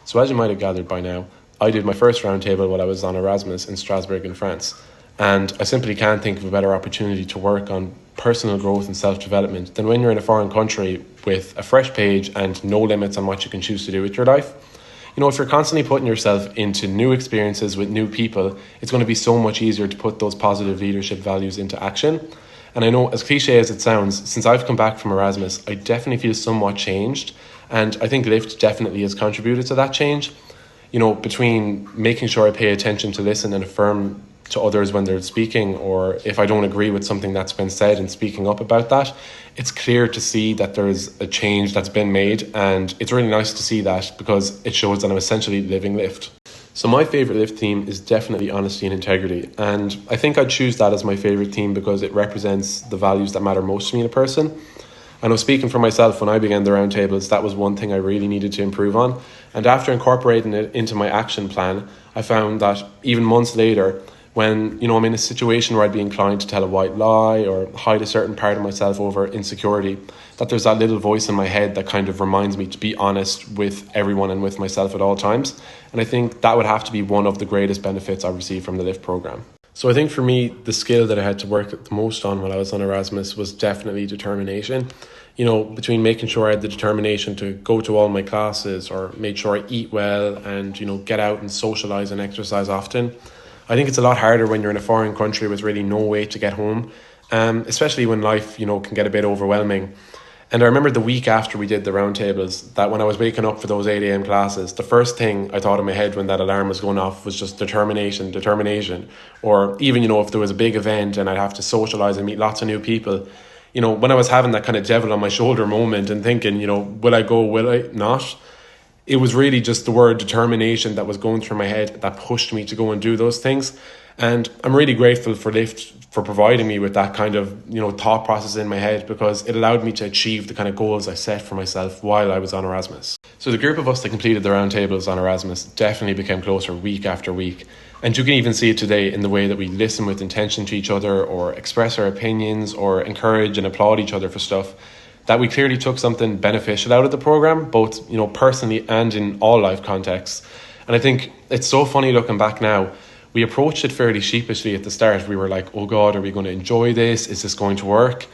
So as you might have gathered by now, I did my first roundtable while I was on Erasmus in Strasbourg in France. And I simply can't think of a better opportunity to work on personal growth and self-development than when you're in a foreign country with a fresh page and no limits on what you can choose to do with your life. You know, if you're constantly putting yourself into new experiences with new people, it's going to be so much easier to put those positive leadership values into action. And I know, as cliche as it sounds, since I've come back from Erasmus, I definitely feel somewhat changed. And I think Lift definitely has contributed to that change. You know, between making sure I pay attention to listen and affirm to others when they're speaking, or if I don't agree with something that's been said and speaking up about that, it's clear to see that there's a change that's been made, and it's really nice to see that because it shows that I'm essentially living Lift. So my favourite Lift theme is definitely honesty and integrity, and I think I'd choose that as my favourite theme because it represents the values that matter most to me in a person. I know, speaking for myself, when I began the roundtables, that was one thing I really needed to improve on, and after incorporating it into my action plan, I found that even months later, when, I'm in a situation where I'd be inclined to tell a white lie or hide a certain part of myself over insecurity, that there's that little voice in my head that kind of reminds me to be honest with everyone and with myself at all times. And I think that would have to be one of the greatest benefits I received from the LIFT program. So I think for me, the skill that I had to work the most on while I was on Erasmus was definitely determination. Between making sure I had the determination to go to all my classes or made sure I eat well and, get out and socialise and exercise often. I think it's a lot harder when you're in a foreign country with really no way to get home, especially when life, can get a bit overwhelming. And I remember the week after we did the roundtables that when I was waking up for those 8 a.m. classes, the first thing I thought in my head when that alarm was going off was just determination. Or even, if there was a big event and I'd have to socialise and meet lots of new people, when I was having that kind of devil on my shoulder moment and thinking, will I go, will I not? It was really just the word determination that was going through my head that pushed me to go and do those things. And I'm really grateful for Lift for providing me with that kind of, thought process in my head, because it allowed me to achieve the kind of goals I set for myself while I was on Erasmus. So the group of us that completed the roundtables on Erasmus definitely became closer week after week. And you can even see it today in the way that we listen with intention to each other or express our opinions or encourage and applaud each other for stuff, that we clearly took something beneficial out of the program, both, personally and in all life contexts. And I think it's so funny looking back now. We approached it fairly sheepishly at the start. We were like, oh God, are we going to enjoy this? Is this going to work?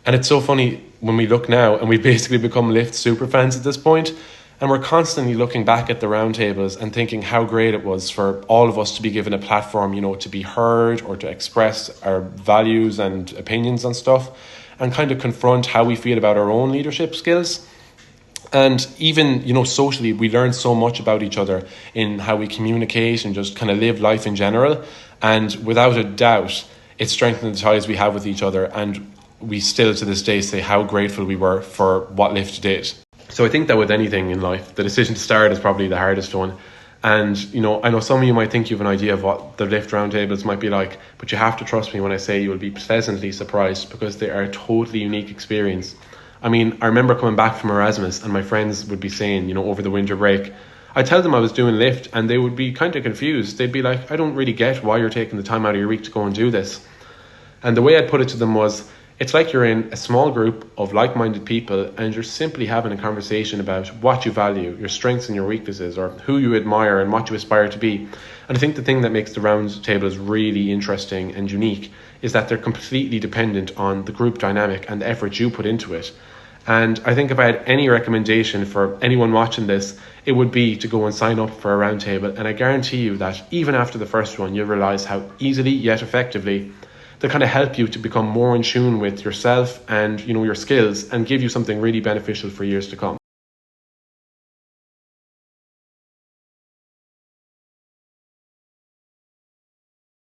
And it's so funny when we look now, and we've basically become Lift super fans at this point, and we're constantly looking back at the roundtables and thinking how great it was for all of us to be given a platform, to be heard or to express our values and opinions on stuff, and kind of confront how we feel about our own leadership skills. And even, socially, we learn so much about each other in how we communicate and just kind of live life in general. And without a doubt, it strengthened the ties we have with each other. And we still to this day say how grateful we were for what Lift did. So I think that with anything in life, the decision to start is probably the hardest one. And, I know some of you might think you have an idea of what the Lift roundtables might be like, but you have to trust me when I say you will be pleasantly surprised, because they are a totally unique experience. I mean, I remember coming back from Erasmus and my friends would be saying, over the winter break, I tell them I was doing Lift and they would be kind of confused. They'd be like, I don't really get why you're taking the time out of your week to go and do this. And the way I'd put it to them was, it's like you're in a small group of like-minded people and you're simply having a conversation about what you value, your strengths and your weaknesses, or who you admire and what you aspire to be. And I think the thing that makes the roundtables really interesting and unique is that they're completely dependent on the group dynamic and the effort you put into it. And I think if I had any recommendation for anyone watching this, it would be to go and sign up for a roundtable. And I guarantee you that even after the first one, you'll realise how easily yet effectively they kind of help you to become more in tune with yourself and, your skills, and give you something really beneficial for years to come.